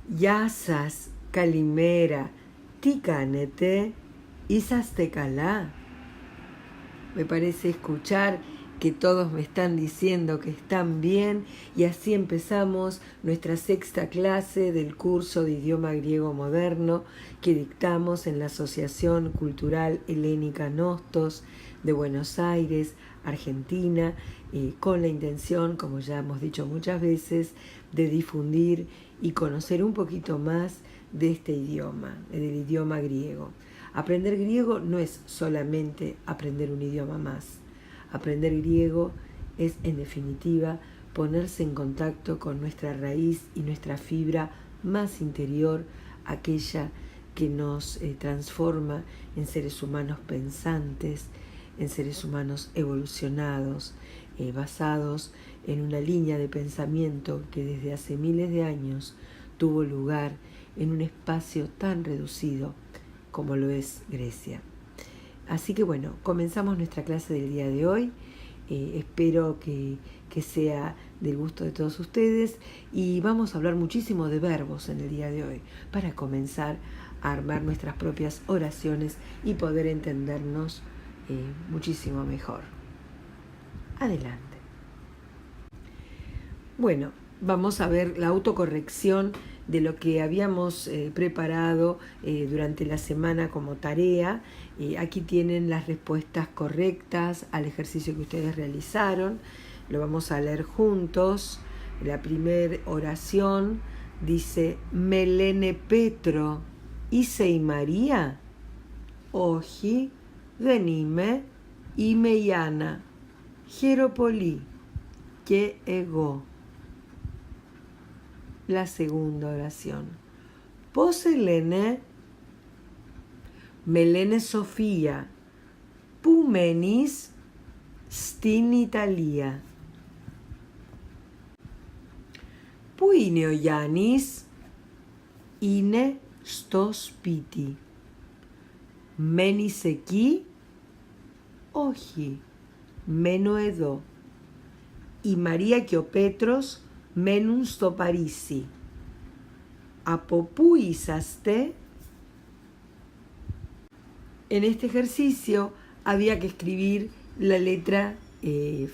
Yasas, Calimera, Ticanete, Isastecalá. Me parece escuchar que todos me están diciendo que están bien, y así empezamos nuestra sexta clase del curso de idioma griego moderno que dictamos en la Asociación Cultural Helénica Nostos de Buenos Aires, Argentina, con la intención, como ya hemos dicho muchas veces, de difundir y conocer un poquito más de este idioma, del idioma griego. Aprender griego no es solamente aprender un idioma más. Aprender griego es, en definitiva, ponerse en contacto con nuestra raíz y nuestra fibra más interior, aquella que nos transforma en seres humanos pensantes, en seres humanos evolucionados, basados en una línea de pensamiento que desde hace miles de años tuvo lugar en un espacio tan reducido como lo es Grecia. Así que bueno, comenzamos nuestra clase del día de hoy. Espero que sea del gusto de todos ustedes, y vamos a hablar muchísimo de verbos en el día de hoy para comenzar a armar nuestras propias oraciones y poder entendernos muchísimo mejor. Adelante. Bueno, vamos a ver la autocorrección de lo que habíamos preparado durante la semana como tarea. Aquí tienen las respuestas correctas al ejercicio que ustedes realizaron. Lo vamos a leer juntos. La primera oración dice: Melene Petro Isei María Oji Venime Imeyana Hieropoli que ego. La segunda oración: Poselene Melene Sofía Pumenis Stin Italia Puineo Yanis Ine Stos Piti Meniseki Oji Menoedo y María Kiopetros Menun στο Παρίσι. Από πού είσαστε? En este ejercicio había que escribir la letra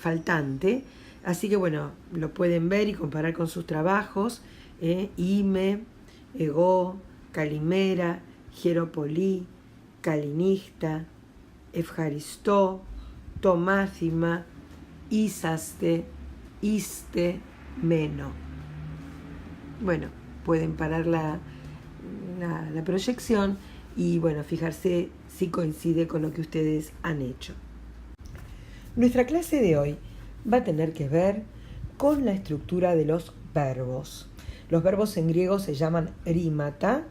faltante, así que bueno, lo pueden ver y comparar con sus trabajos. Ime, Ego, Calimera, Hieropolí, Calinista, Ευχαριστώ, το μάθημα, είσαστε, είστε, Meno. Bueno, pueden parar la proyección y bueno, fijarse si coincide con lo que ustedes han hecho. Nuestra clase de hoy va a tener que ver con la estructura de los verbos. Los verbos en griego se llaman rímata,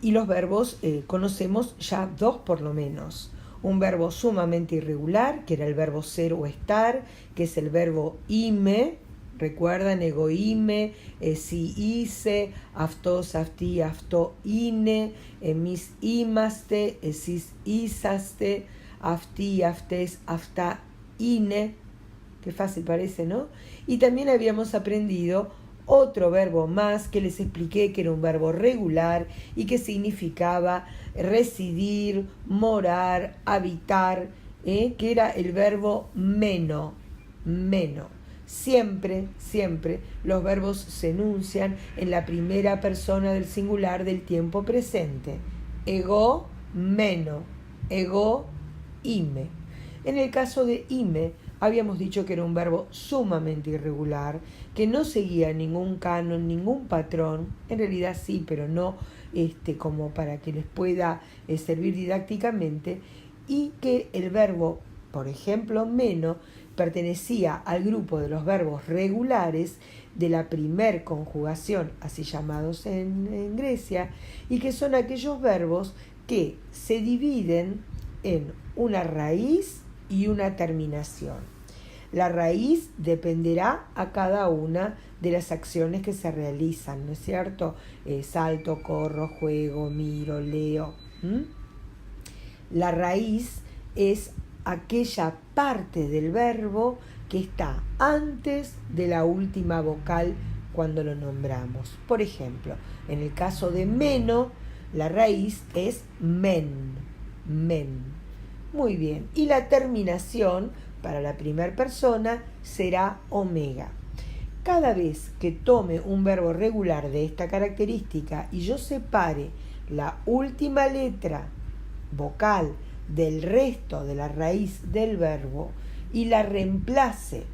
y los verbos conocemos ya dos por lo menos. Un verbo sumamente irregular, que era el verbo ser o estar, que es el verbo ime. Recuerdan, egoíme, si hice, αυτός, αυτή, αυτό είναι, εμείς είμαστε, εσείς είσαστε, αυτοί, αυτές, αυτά είναι. Qué fácil parece, ¿no? Y también habíamos aprendido otro verbo más que les expliqué que era un verbo regular y que significaba residir, morar, habitar, que era el verbo meno, meno. Siempre los verbos se enuncian en la primera persona del singular del tiempo presente. Ego, meno. Ego, ime. En el caso de ime, habíamos dicho que era un verbo sumamente irregular, que no seguía ningún canon, ningún patrón. En realidad sí, pero no como para que les pueda servir didácticamente. Y que el verbo, por ejemplo, meno, pertenecía al grupo de los verbos regulares de la primer conjugación, así llamados en Grecia, y que son aquellos verbos que se dividen en una raíz y una terminación. La raíz dependerá a cada una de las acciones que se realizan, ¿no es cierto? Salto, corro, juego, miro, leo. La raíz es aquella parte del verbo que está antes de la última vocal cuando lo nombramos. Por ejemplo, en el caso de meno, la raíz es men. Muy bien. Y la terminación para la primera persona será omega. Cada vez que tome un verbo regular de esta característica y yo separe la última letra vocal del resto de la raíz del verbo y la reemplace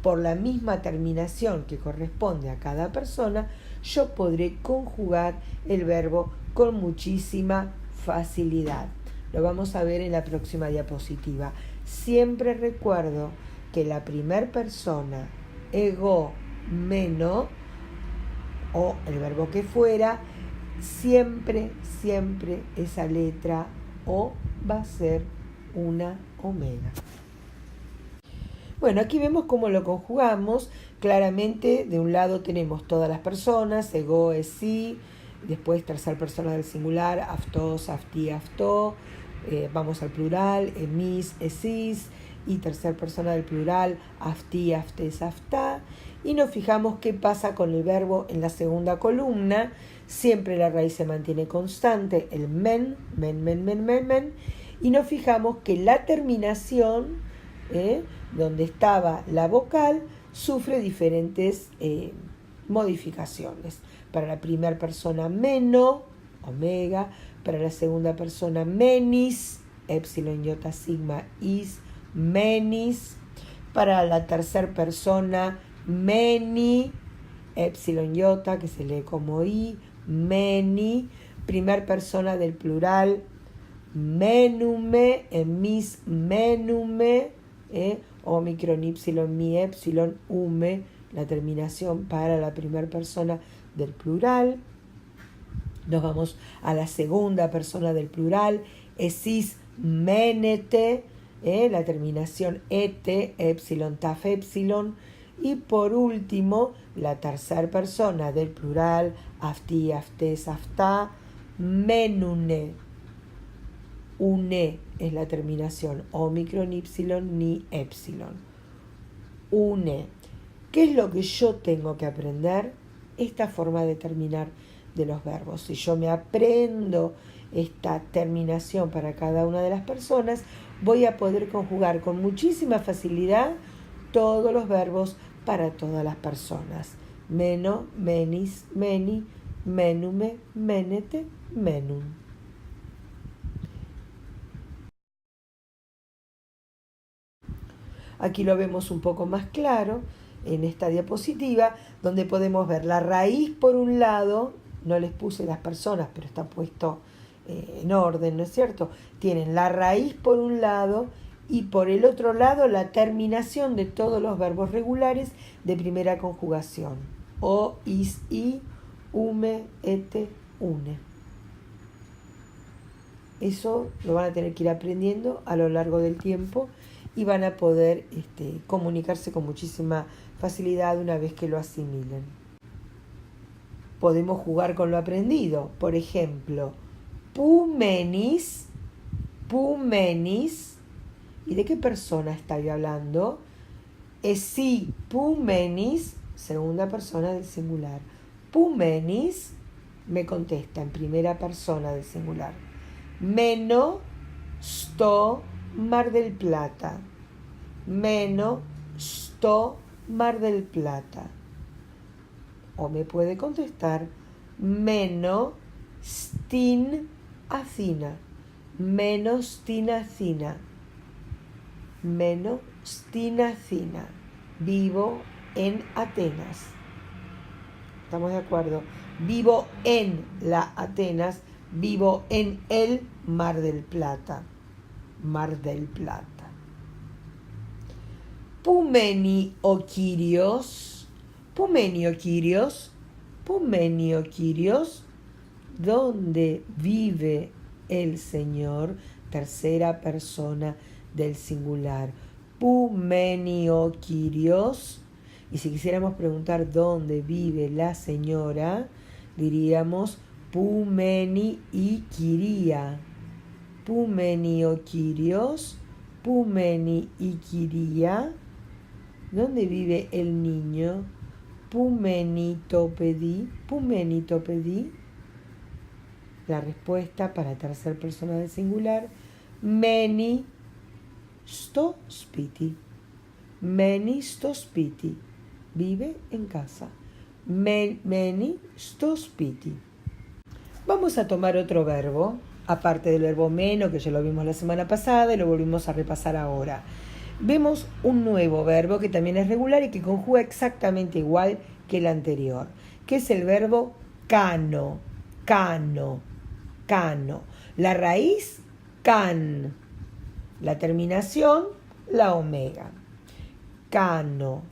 por la misma terminación que corresponde a cada persona, yo podré conjugar el verbo con muchísima facilidad. Lo vamos a ver en la próxima diapositiva. Siempre recuerdo que la primer persona, ego, meno, o el verbo que fuera, siempre esa letra O va a ser una omega. Bueno, aquí vemos cómo lo conjugamos. Claramente, de un lado tenemos todas las personas, ego, esi, después tercera persona del singular, aftos, afti, aftó, vamos al plural, emis, esis, y tercera persona del plural, afti, aftes, aftá, y nos fijamos qué pasa con el verbo en la segunda columna. Siempre la raíz se mantiene constante, el men, y nos fijamos que la terminación, donde estaba la vocal, sufre diferentes modificaciones. Para la primera persona meno, omega, para la segunda persona menis, epsilon, iota, sigma, is, menis, para la tercera persona meni, epsilon, iota, que se lee como i, meni, primera persona del plural, menume, emis, menume, omicron, ipsilon, mi, epsilon, ume, la terminación para la primera persona del plural. Nos vamos a la segunda persona del plural, esis, menete, la terminación ete, epsilon, taf, epsilon. Y por último, la tercera persona del plural, afti, aftes, aftá, menune. Une es la terminación, omicron, ipsilon, ni, epsilon. Une. ¿Qué es lo que yo tengo que aprender? Esta forma de terminar de los verbos. Si yo me aprendo esta terminación para cada una de las personas, voy a poder conjugar con muchísima facilidad todos los verbos para todas las personas. Meno, menis, meni, menume, menete, menum. Aquí lo vemos un poco más claro en esta diapositiva, donde podemos ver la raíz por un lado. No les puse las personas, pero está puesto en orden, ¿no es cierto? Tienen la raíz por un lado y por el otro lado la terminación de todos los verbos regulares de primera conjugación. O, is, i, ume, ete, une. Eso lo van a tener que ir aprendiendo a lo largo del tiempo y van a poder comunicarse con muchísima facilidad una vez que lo asimilen. Podemos jugar con lo aprendido. Por ejemplo, pumenis. ¿Y de qué persona estoy hablando? Esi, pumenis, segunda persona del singular. Pumenis me contesta en primera persona del singular. Meno, sto, Mar del Plata. Meno, sto, Mar del Plata. O me puede contestar meno, stin, Athina. Meno, stin, Athina. Meno, stin, Athina. Vivo en Atenas. ¿Estamos de acuerdo? Vivo en la Atenas. Vivo en el Mar del Plata. Mar del Plata. Pumenio Kyrios. Pumenio Kyrios. Pumenio Kyrios. ¿Dónde vive el Señor? Tercera persona del singular. Pumenio Kyrios. Y si quisiéramos preguntar dónde vive la señora, diríamos Pumeni y Kyria. Pumenio Kyrios, Pumeni y Kyria. ¿Dónde vive el niño? Pumenitopedí. La respuesta para tercer persona del singular. Meni sto spiti. Vive en casa. Meni sto spiti. Vamos a tomar otro verbo, aparte del verbo meno, que ya lo vimos la semana pasada y lo volvimos a repasar ahora. Vemos un nuevo verbo que también es regular y que conjuga exactamente igual que el anterior, que es el verbo cano. La raíz, can. La terminación, la omega. Cano,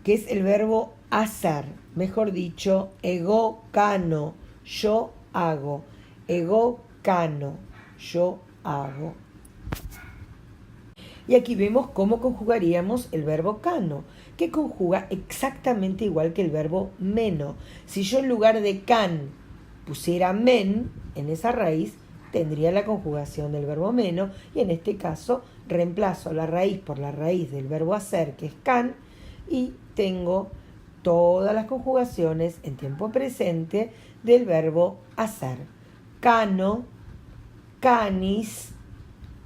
que es el verbo hacer, mejor dicho, ego cano, yo hago. Ego cano, yo hago. Y aquí vemos cómo conjugaríamos el verbo cano, que conjuga exactamente igual que el verbo meno. Si yo en lugar de can pusiera men en esa raíz, tendría la conjugación del verbo meno, y en este caso reemplazo la raíz por la raíz del verbo hacer, que es can, y tengo todas las conjugaciones en tiempo presente del verbo hacer. Cano, canis,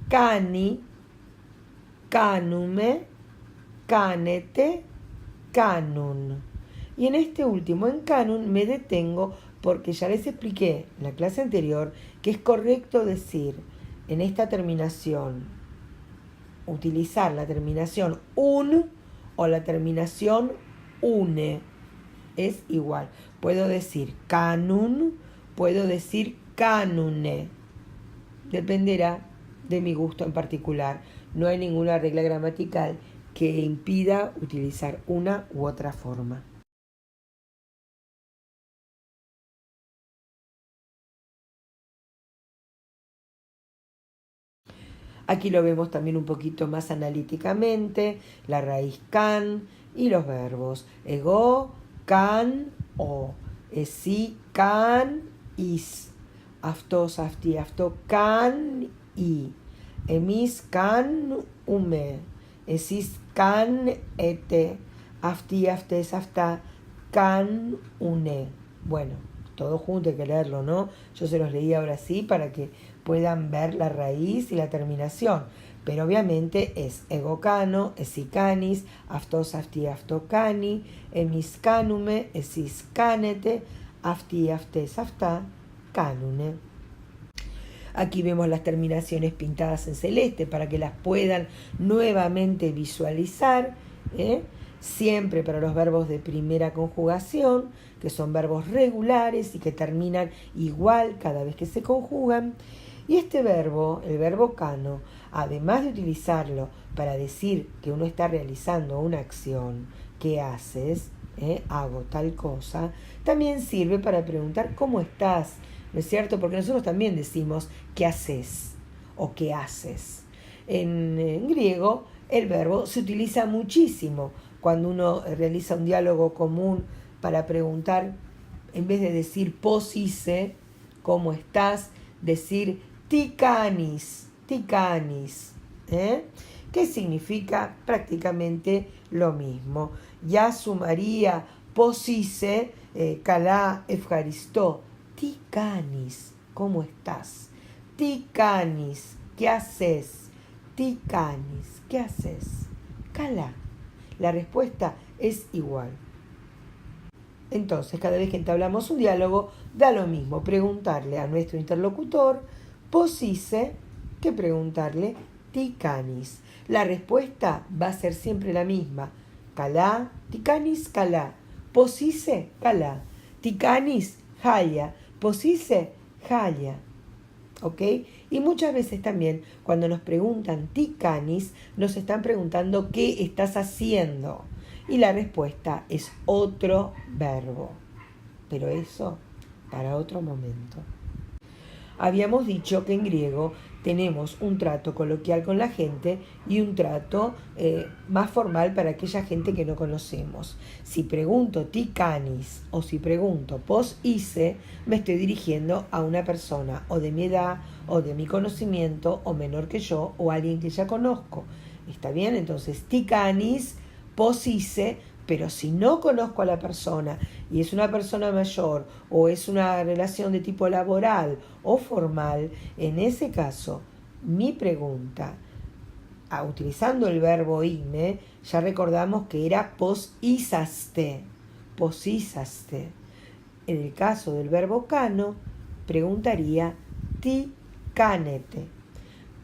cani, canume, canete, canun. Y en este último, en canun, me detengo porque ya les expliqué en la clase anterior que es correcto decir en esta terminación, utilizar la terminación un o la terminación une. Es igual. Puedo decir canun, puedo decir canune. Dependerá de mi gusto en particular. No hay ninguna regla gramatical que impida utilizar una u otra forma. Aquí lo vemos también un poquito más analíticamente, la raíz can y los verbos. Ego, can, o. Esi, can, is. Aftos, afti, afto, can, i. Emis, can, ume. Esis, can, ete. Afti, aftes, afta, can, une. Bueno, todo junto hay que leerlo, ¿no? Yo se los leí ahora sí para que puedan ver la raíz y la terminación. Pero obviamente es egocano, esicanis, aftos, afti, aftocani, emis canume, esis canete, afti, aftes, afta, canune. Aquí vemos las terminaciones pintadas en celeste para que las puedan nuevamente visualizar, siempre para los verbos de primera conjugación, que son verbos regulares y que terminan igual cada vez que se conjugan. Y este verbo, el verbo cano, además de utilizarlo para decir que uno está realizando una acción, ¿qué haces? Hago tal cosa, también sirve para preguntar ¿cómo estás? ¿No es cierto? Porque nosotros también decimos ¿qué haces? O ¿qué haces? En griego el verbo se utiliza muchísimo cuando uno realiza un diálogo común para preguntar, en vez de decir posise, ¿cómo estás? Decir tikanis, que significa prácticamente lo mismo. Ya sumaría posise, kalá efjaristó, tikanis, ¿cómo estás? Tikanis, ¿qué haces? Tikanis, ¿qué haces? Kalá. La respuesta es igual. Entonces, cada vez que entablamos un diálogo, da lo mismo preguntarle a nuestro interlocutor posise que preguntarle tikanis. La respuesta va a ser siempre la misma. Kalá, tikanis, kalá. Posise, kalá. Tikanis, jaya. Posise, jaya. ¿Ok? Y muchas veces también, cuando nos preguntan tikanis, nos están preguntando qué estás haciendo. Y la respuesta es otro verbo. Pero eso para otro momento. Habíamos dicho que en griego tenemos un trato coloquial con la gente y un trato más formal para aquella gente que no conocemos. Si pregunto tikanis o si pregunto posise, me estoy dirigiendo a una persona o de mi edad o de mi conocimiento o menor que yo o alguien que ya conozco. ¿Está bien? Entonces tikanis, posise, Pero si no conozco a la persona y es una persona mayor o es una relación de tipo laboral o formal, en ese caso, mi pregunta, utilizando el verbo ime, ya recordamos que era posísaste. Posísaste. En el caso del verbo cano, preguntaría ti cánete.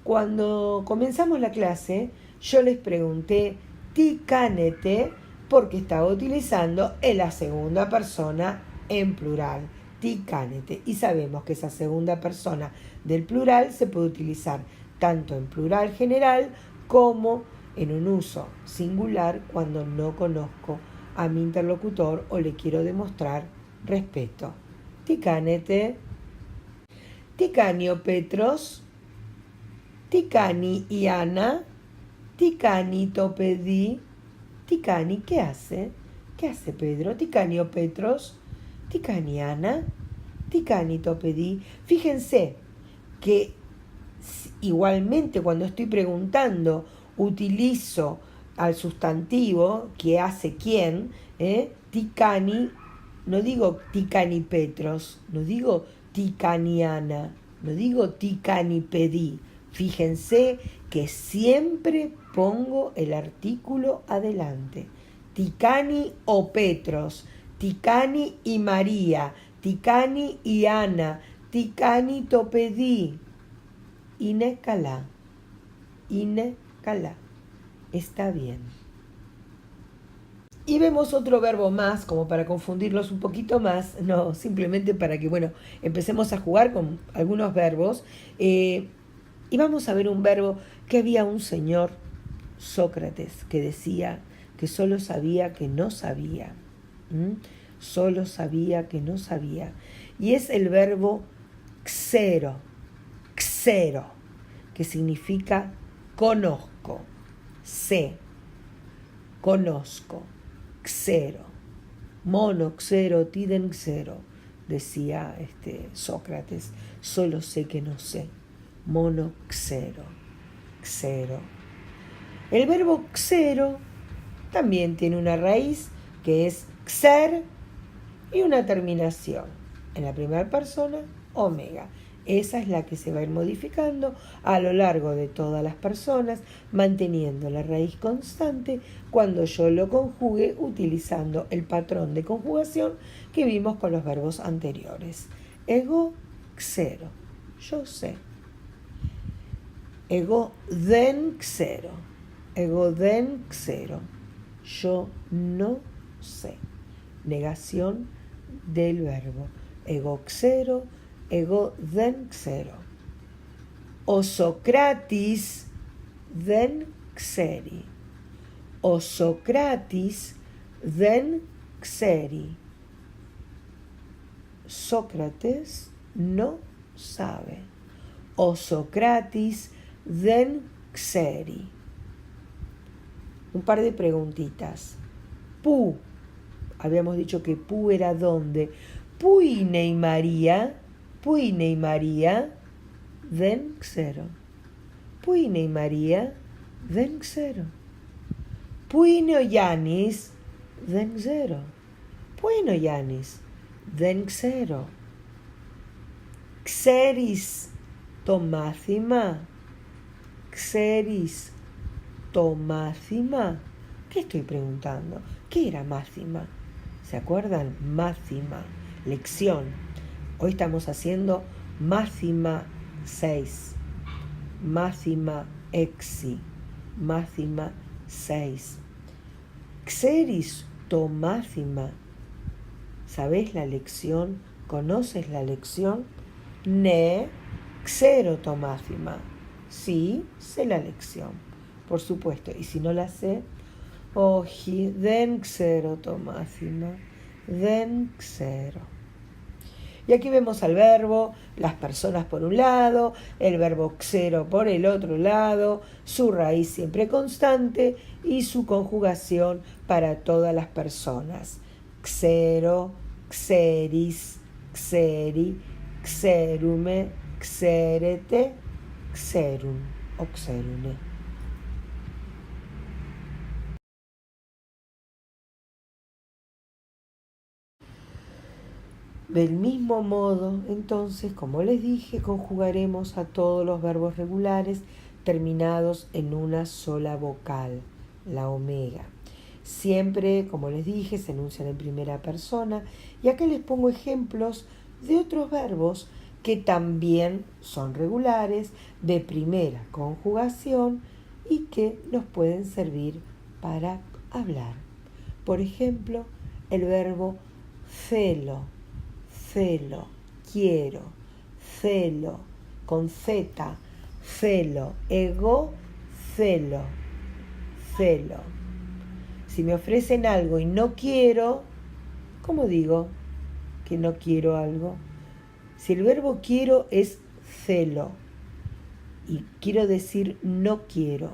Cuando comenzamos la clase, yo les pregunté ti cánete porque estaba utilizando en la segunda persona en plural, ti cánete. Y sabemos que esa segunda persona del plural se puede utilizar tanto en plural general como en un uso singular cuando no conozco a mi interlocutor o le quiero demostrar respeto. Ti cánete, ti canio Petros, ti cani Iana, ti cani topedi, ti cani, ¿qué hace? ¿Qué hace Pedro? Ti canio Petros, ti cani Ana, ti cani topedi. Fíjense que igualmente cuando estoy preguntando utilizo al sustantivo que hace quién, ti cani, no digo ti cani Petros, no digo ti cani Ana, no digo ti cani pedí. Fíjense que siempre pongo el artículo adelante. Ticani o Petros, Ticani y María, Ticani y Ana, Ticani topedí. Ine calá, Ine calá. Está bien. Y vemos otro verbo más, como para confundirlos un poquito más, no, simplemente para que, bueno, empecemos a jugar con algunos verbos. Y vamos a ver un verbo que había un señor, Sócrates, que decía que solo sabía que no sabía. Solo sabía que no sabía. Y es el verbo xero, que significa conozco, sé, conozco, xero. Mono xero, tiden xero, decía Sócrates, solo sé que no sé. Mono xero, xero. El verbo xero también tiene una raíz que es xer y una terminación. En la primera persona, omega. Esa es la que se va a ir modificando a lo largo de todas las personas, manteniendo la raíz constante cuando yo lo conjugue utilizando el patrón de conjugación que vimos con los verbos anteriores. Ego xero, yo sé. Ego den xero, ego den xero, yo no sé. Negación del verbo. Ego xero, ego den xero. O Socratis den xeri. O Socratis den xeri. Sócrates no sabe. O Socratis den xeri. Un par de preguntitas. Pu, habíamos dicho que pu era dónde. Puine y María den xero. Puine y María den xero. Puine o Yanis den xero. Puine o Yanis den xero. Xeris το μάθημα, xeris το μάθημα. ¿Qué estoy preguntando? ¿Qué era máxima? ¿Se acuerdan? Máxima, lección. Hoy estamos haciendo máxima 6, máxima exi, máxima 6. Xeris το μάθημα. ¿Sabés la lección? ¿Conoces la lección? Ne, xero το μάθημα. Sí, sé la lección, por supuesto. Y si no la sé, όχι, δεν ξέρω το μάθημα, δεν ξέρω. Y aquí vemos al verbo, las personas por un lado, el verbo xero por el otro lado, su raíz siempre constante y su conjugación para todas las personas. Xero, xeris, xeri, xerume, xerete, xerum o xerune. Del mismo modo, entonces, como les dije, conjugaremos a todos los verbos regulares terminados en una sola vocal, la omega. Siempre, como les dije, se enuncian en primera persona y acá les pongo ejemplos de otros verbos que también son regulares, de primera conjugación y que nos pueden servir para hablar. Por ejemplo, el verbo celo, quiero, celo, con Z, celo, ego, celo. Si me ofrecen algo y no quiero, ¿cómo digo que no quiero algo? Si el verbo quiero es celo y quiero decir no quiero,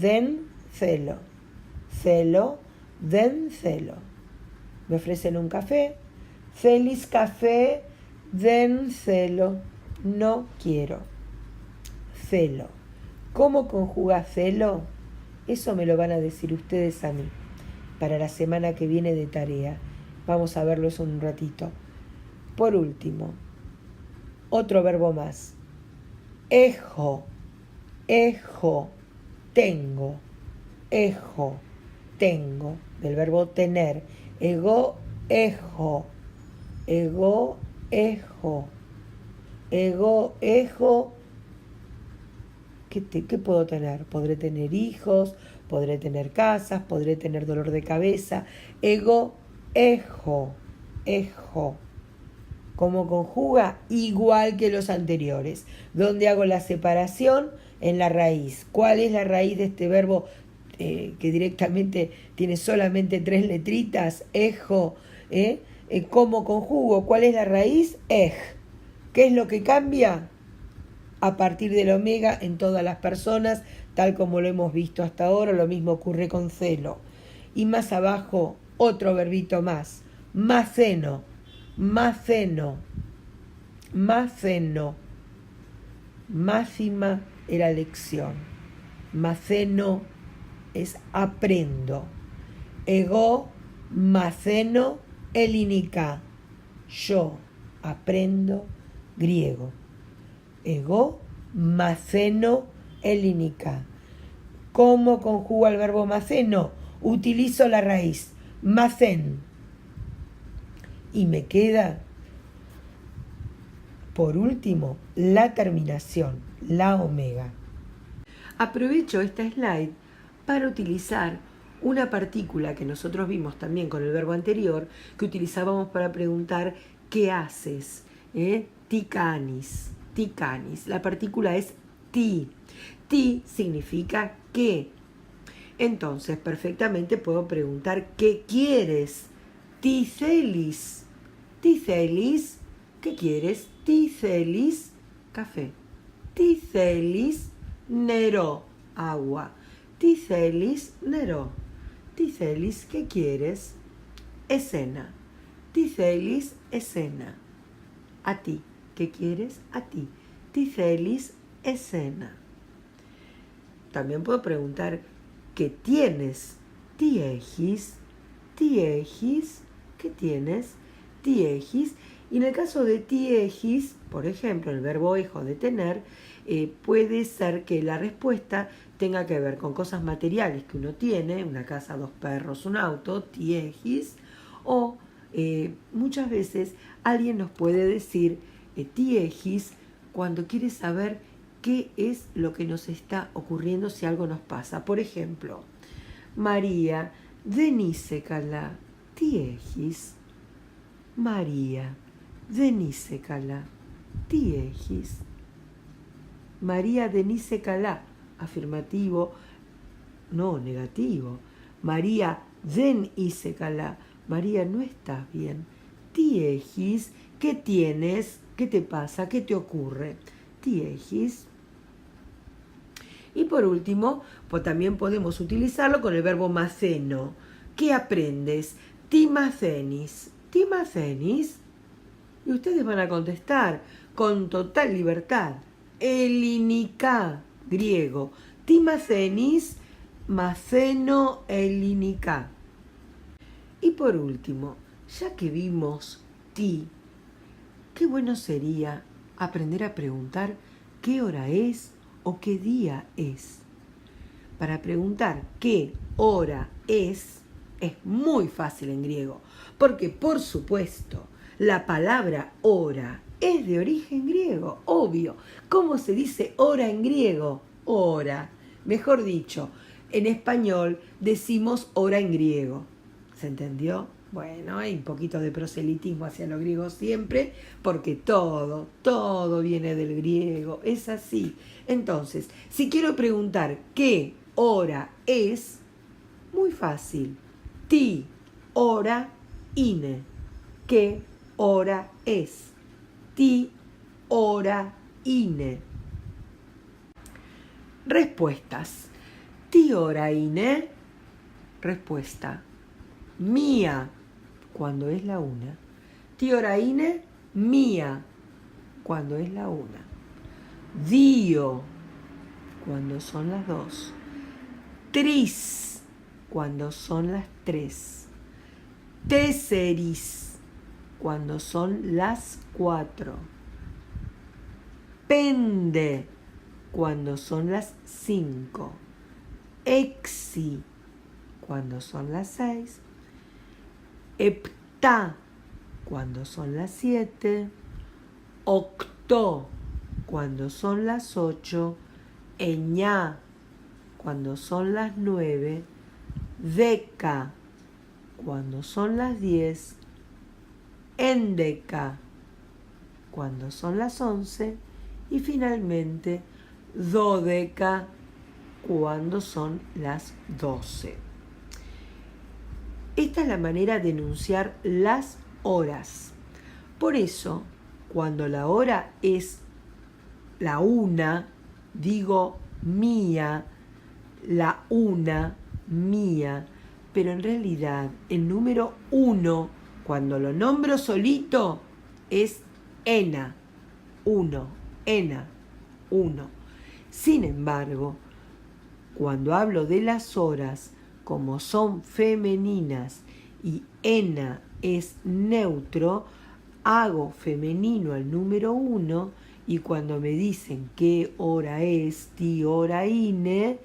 then celo, then celo. Me ofrecen un café, feliz café, then celo, no quiero. Celo. ¿Cómo conjuga celo? Eso me lo van a decir ustedes a mí para la semana que viene de tarea. Vamos a verlo eso en un ratito. Por último, otro verbo más. Ejo, tengo, tengo, del verbo tener. Ego, ejo, ¿qué puedo tener? Podré tener hijos, podré tener casas, podré tener dolor de cabeza. Ego, ejo. ¿Cómo conjuga? Igual que los anteriores. ¿Dónde hago la separación? En la raíz. ¿Cuál es la raíz de este verbo que directamente tiene solamente 3 letritas? Ejo. ¿Cómo conjugo? ¿Cuál es la raíz? Ej. ¿Qué es lo que cambia? A partir del omega en todas las personas, tal como lo hemos visto hasta ahora. Lo mismo ocurre con celo. Y más abajo, otro verbito más. Maceno. Máxima era lección. Maceno es aprendo. Ego maceno elinica. Yo aprendo griego. Ego maceno elinica. ¿Cómo conjuga el verbo maceno? Utilizo la raíz. Macen. Y me queda, por último, la terminación, la omega. Aprovecho esta slide para utilizar una partícula que nosotros vimos también con el verbo anterior, que utilizábamos para preguntar ¿qué haces? Ticanis. La partícula es ti. Ti significa qué. Entonces, perfectamente puedo preguntar ¿qué quieres? Ticelis. Ticelis, ¿qué quieres? Ticelis, café. Ticelis, nero, agua. Ticelis, nero. Ticelis, ¿qué quieres? Escena. Ticelis, escena. A ti, ¿qué quieres? A ti. Ticelis, escena. También puedo preguntar ¿qué tienes? Tiegis. Tiegis, ¿qué tienes? Tiegis. Y en el caso de tiegis, por ejemplo, el verbo ejo de tener, puede ser que la respuesta tenga que ver con cosas materiales que uno tiene, una casa, 2 perros, un auto, tiegis, o muchas veces alguien nos puede decir tiegis cuando quiere saber qué es lo que nos está ocurriendo si algo nos pasa. Por ejemplo, María, Denisekala, tiegis. María, Denisekala, tiegis. María Denisekala, afirmativo, no negativo. María Denisekala, María, no estás bien. Tiegis, ¿qué tienes? ¿Qué te pasa? ¿Qué te ocurre? Tiegis. Y por último, pues también podemos utilizarlo con el verbo maceno. ¿Qué aprendes? Timacenis. Timacenis. Y ustedes van a contestar con total libertad. Elinica, griego. Timacenis, maceno, elinica. Y por último, ya que vimos ti. Qué bueno sería aprender a preguntar qué hora es o qué día es. Para preguntar qué hora es muy fácil en griego, porque por supuesto la palabra hora es de origen griego, obvio. ¿Cómo se dice hora en griego? Hora. Mejor dicho, en español decimos hora en griego. ¿Se entendió? Bueno, hay un poquito de proselitismo hacia los griegos siempre, porque todo viene del griego, es así. Entonces, si quiero preguntar qué hora es, muy fácil. Ti, hora, ine. ¿Qué hora es? Ti, hora, ine. Respuestas. Ti, hora, ine. Respuesta. Mía, cuando es la 1. Ti, hora, ine. Mía, cuando es la 1. Dio, cuando son las 2. Tris, cuando son las 3. Tesseris, cuando son las 4. Pende, cuando son las 5. Exi, cuando son las 6. Heptá, cuando son las 7. Octó, cuando son las 8. Eñá, cuando son las 9. Deca, cuando son las 10. Endeca, cuando son las 11. Y finalmente, dodeca, cuando son las 12. Esta es la manera de enunciar las horas. Por eso, cuando la hora es la 1, digo mía, la 1, mía, pero en realidad el número 1, cuando lo nombro solito, es ena, 1, ena, 1. Sin embargo, cuando hablo de las horas, como son femeninas y ena es neutro, hago femenino al número 1 y cuando me dicen qué hora es, ti, hora, ine,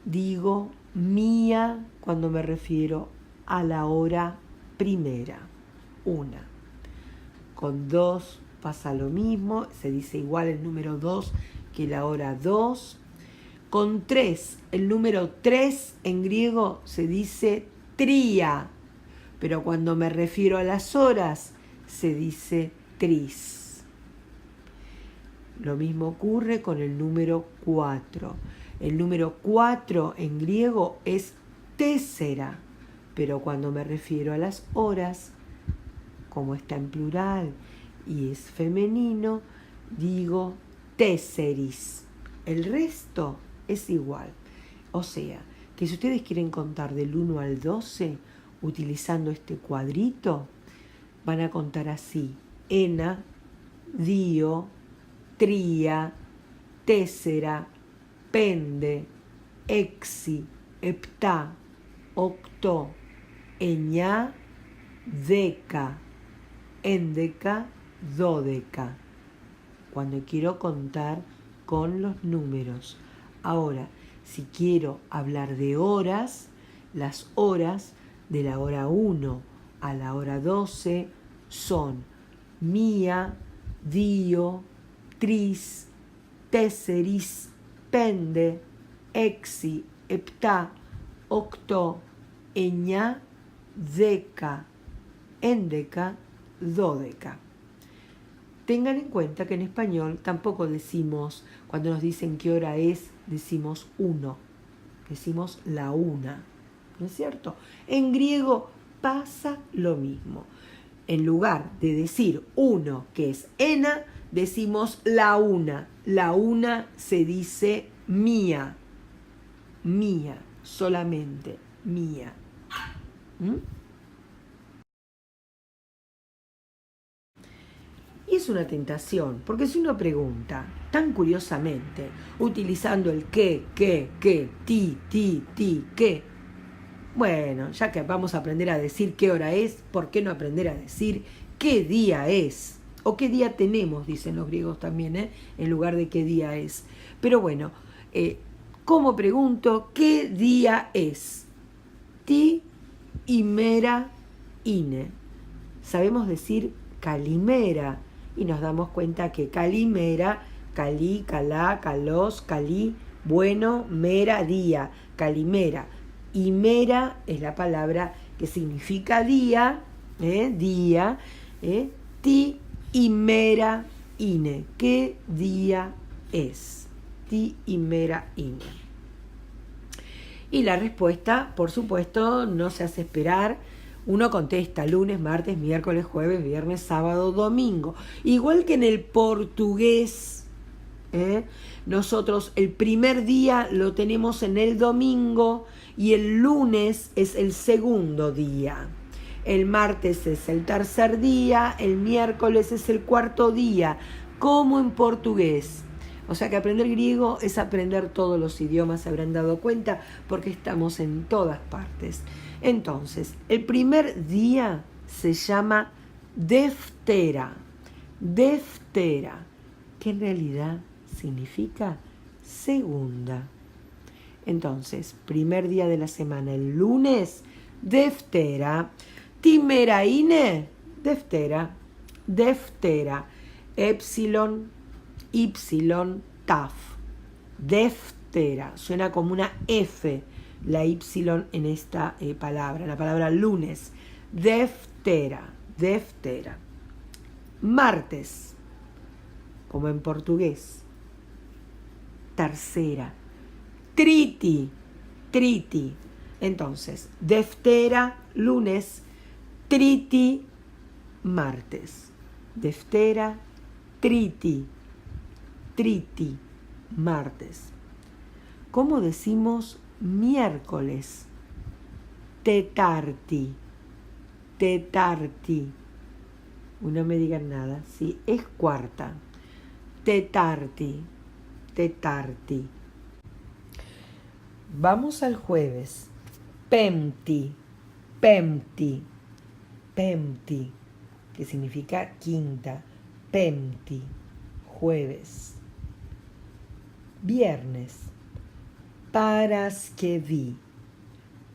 digo mía cuando me refiero a la hora primera, 1. Con 2 pasa lo mismo, se dice igual el número 2 que la hora 2. Con 3, el número 3 en griego se dice tría, pero cuando me refiero a las horas se dice tris. Lo mismo ocurre con el número 4. El número 4 en griego es tésera, pero cuando me refiero a las horas, como está en plural y es femenino, digo tesseris. El resto es igual. O sea, que si ustedes quieren contar del 1 al 12, utilizando este cuadrito, van a contar así: ena, dio, tría, tésera, pende, exi, heptá, octó, eñá, deca, endeca, dodeca. Cuando quiero contar con los números. Ahora, si quiero hablar de horas, las horas de la hora 1 a la hora 12 son mía, dio, tris, tesseris, pende, exi, heptá, octó, eñá, deca, endeca, dodeca. Tengan en cuenta que en español tampoco decimos, cuando nos dicen qué hora es, decimos 1, decimos la 1, ¿no es cierto? En griego pasa lo mismo. En lugar de decir 1, que es ena, decimos la 1. La 1 se dice mía, mía, solamente mía. Y es una tentación, porque si uno pregunta tan curiosamente, utilizando el qué, ti, qué, Bueno, ya que vamos a aprender a decir qué hora es, ¿por qué no aprender a decir qué día es? O qué día tenemos, dicen los griegos también, en lugar de qué día es. Pero bueno, ¿cómo pregunto qué día es? Ti imera ine. Sabemos decir calimera y nos damos cuenta que calimera, calí, calá, calós, calí, bueno, mera, día, calimera. Y mera es la palabra que significa día, día, ti y mera ine. ¿Qué día es? Ti y mera ine. Y la respuesta, por supuesto, no se hace esperar. Uno contesta lunes, martes, miércoles, jueves, viernes, sábado, domingo. Igual que en el portugués, nosotros el primer día lo tenemos en el domingo y el lunes es el segundo día. El martes es el tercer día, el miércoles es el cuarto día, como en portugués. O sea que aprender griego es aprender todos los idiomas, se habrán dado cuenta, porque estamos en todas partes. Entonces, el primer día se llama Deftera. Deftera, que en realidad significa segunda. Entonces, primer día de la semana, el lunes, Deftera. Timeraine, Deftera. Deftera. Epsilon, Y, taf. Deftera. Suena como una F, la Y en esta palabra, la palabra lunes. Deftera. Deftera. Martes, como en portugués. Tercera. Triti. Triti. Entonces, Deftera, lunes. Triti, martes. Deftera, triti. Triti, martes. ¿Cómo decimos miércoles? Tetarti. Tetarti. No me digan nada, sí, es cuarta. Tetarti. Tetarti. Vamos al jueves. Pemti. Pemti. Pemti, que significa quinta. Pemti, jueves. Viernes. Paraskevi.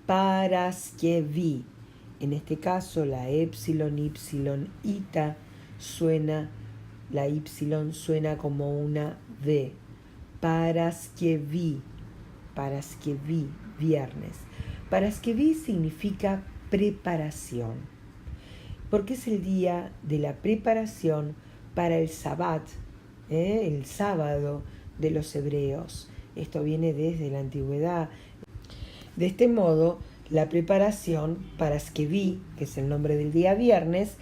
Paraskevi. En este caso la epsilon, ita suena, la y suena como una V. Paraskevi. Paraskevi, viernes. Paraskevi significa preparación, porque es el día de la preparación para el Sabbat, el sábado de los hebreos. Esto viene desde la antigüedad. De este modo, la preparación para Skevi, que es el nombre del día viernes,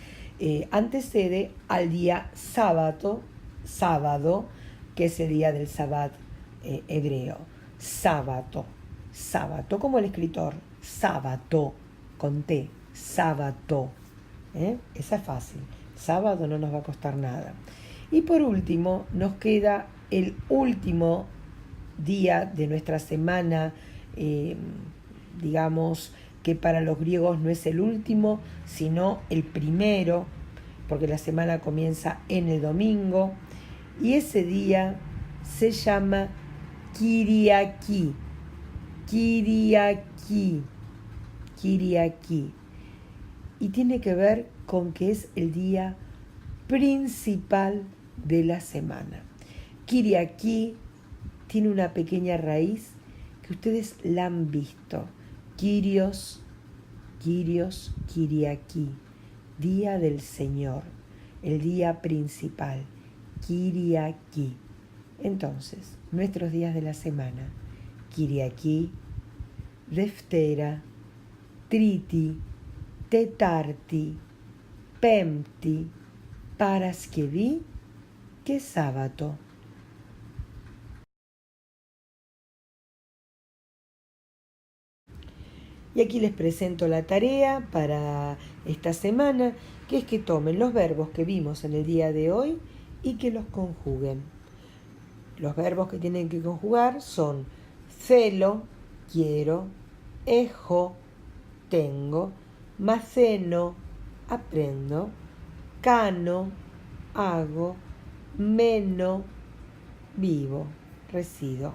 antecede al día sábado, que es el día del Sabbat hebreo. Sábado, sábado, como el escritor, sábado, con T, sábado. Esa es fácil. Sábado no nos va a costar nada. Y por último, nos queda el último día de nuestra semana, digamos que para los griegos no es el último, sino el primero, porque la semana comienza en el domingo, y ese día se llama Kiriaki. Kiriaki. Kiriaki. Y tiene que ver con que es el día principal de la semana. Kiriaki tiene una pequeña raíz que ustedes la han visto. Kyrios, Kyrios, Kiriaki, día del Señor, el día principal, Kiriaki. Entonces, nuestros días de la semana, Kiriaki, Deftera, Triti, Tetarti, Pemti, Paraskevi, que es sábado. Y aquí les presento la tarea para esta semana, que es que tomen los verbos que vimos en el día de hoy y que los conjuguen. Los verbos que tienen que conjugar son celo, quiero, ejo, tengo, maceno, aprendo, cano, hago, meno, vivo, resido.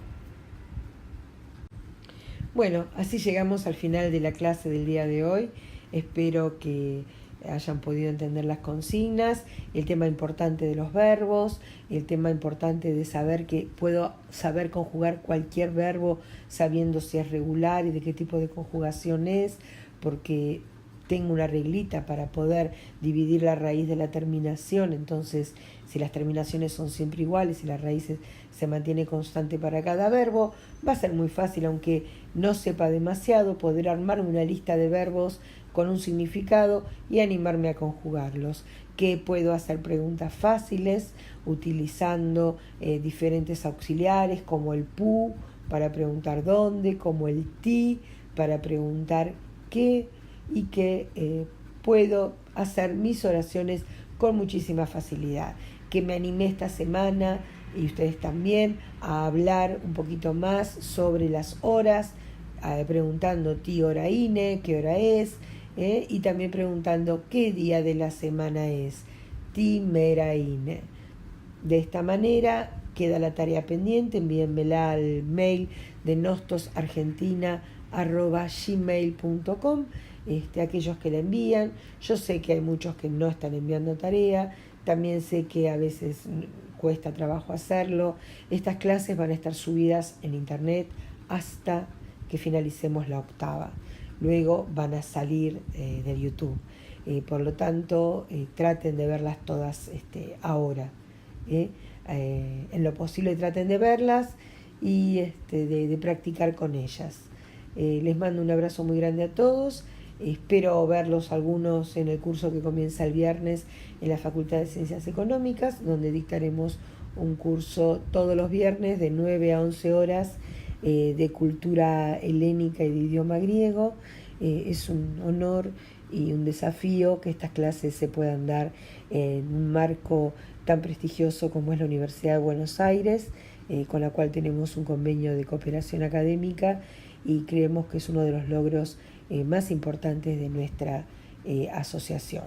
Bueno, así llegamos al final de la clase del día de hoy. Espero que hayan podido entender las consignas, el tema importante de los verbos, el tema importante de saber que puedo saber conjugar cualquier verbo sabiendo si es regular y de qué tipo de conjugación es, porque tengo una reglita para poder dividir la raíz de la terminación. Entonces, si las terminaciones son siempre iguales y la raíz se mantiene constante para cada verbo, va a ser muy fácil, aunque no sepa demasiado, poder armarme una lista de verbos con un significado y animarme a conjugarlos. Que puedo hacer preguntas fáciles utilizando diferentes auxiliares como el pu para preguntar dónde, como el ti para preguntar qué, y que puedo hacer mis oraciones con muchísima facilidad. Que me animé esta semana, y ustedes también, a hablar un poquito más sobre las horas, preguntando ti hora ine, qué hora es, y también preguntando qué día de la semana es, ti mera ine. De esta manera queda la tarea pendiente, envíenmela al mail de nostosargentina@gmail.com. Aquellos que la envían, yo sé que hay muchos que no están enviando tarea, también sé que a veces cuesta trabajo hacerlo. Estas clases van a estar subidas en internet hasta que finalicemos la octava, luego van a salir de YouTube, por lo tanto traten de verlas todas ahora, en lo posible traten de verlas y de practicar con ellas. Les mando un abrazo muy grande a todos. Espero verlos algunos en el curso que comienza el viernes en la Facultad de Ciencias Económicas, donde dictaremos un curso todos los viernes de 9 a 11 horas de cultura helénica y de idioma griego. Es un honor y un desafío que estas clases se puedan dar en un marco tan prestigioso como es la Universidad de Buenos Aires, con la cual tenemos un convenio de cooperación académica y creemos que es uno de los logros más importantes de nuestra asociación.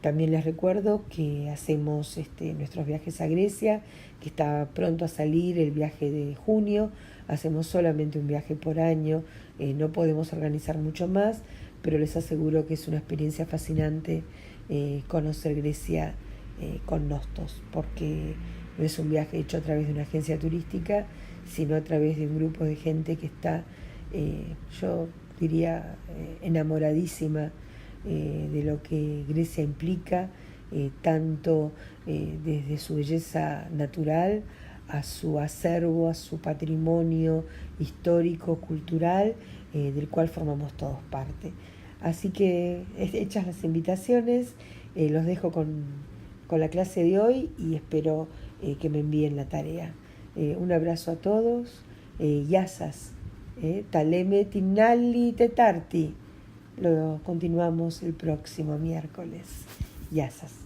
También les recuerdo que hacemos nuestros viajes a Grecia, que está pronto a salir el viaje de junio. Hacemos solamente un viaje por año, no podemos organizar mucho más, pero les aseguro que es una experiencia fascinante conocer Grecia con Nostos, porque no es un viaje hecho a través de una agencia turística, sino a través de un grupo de gente que está, yo diría, enamoradísima de lo que Grecia implica, tanto desde su belleza natural a su acervo, a su patrimonio histórico, cultural, del cual formamos todos parte. Así que, hechas las invitaciones, los dejo con la clase de hoy y espero que me envíen la tarea. Un abrazo a todos. Yasas. Taleme Timnali Tetarti. Lo continuamos el próximo miércoles. Yasas.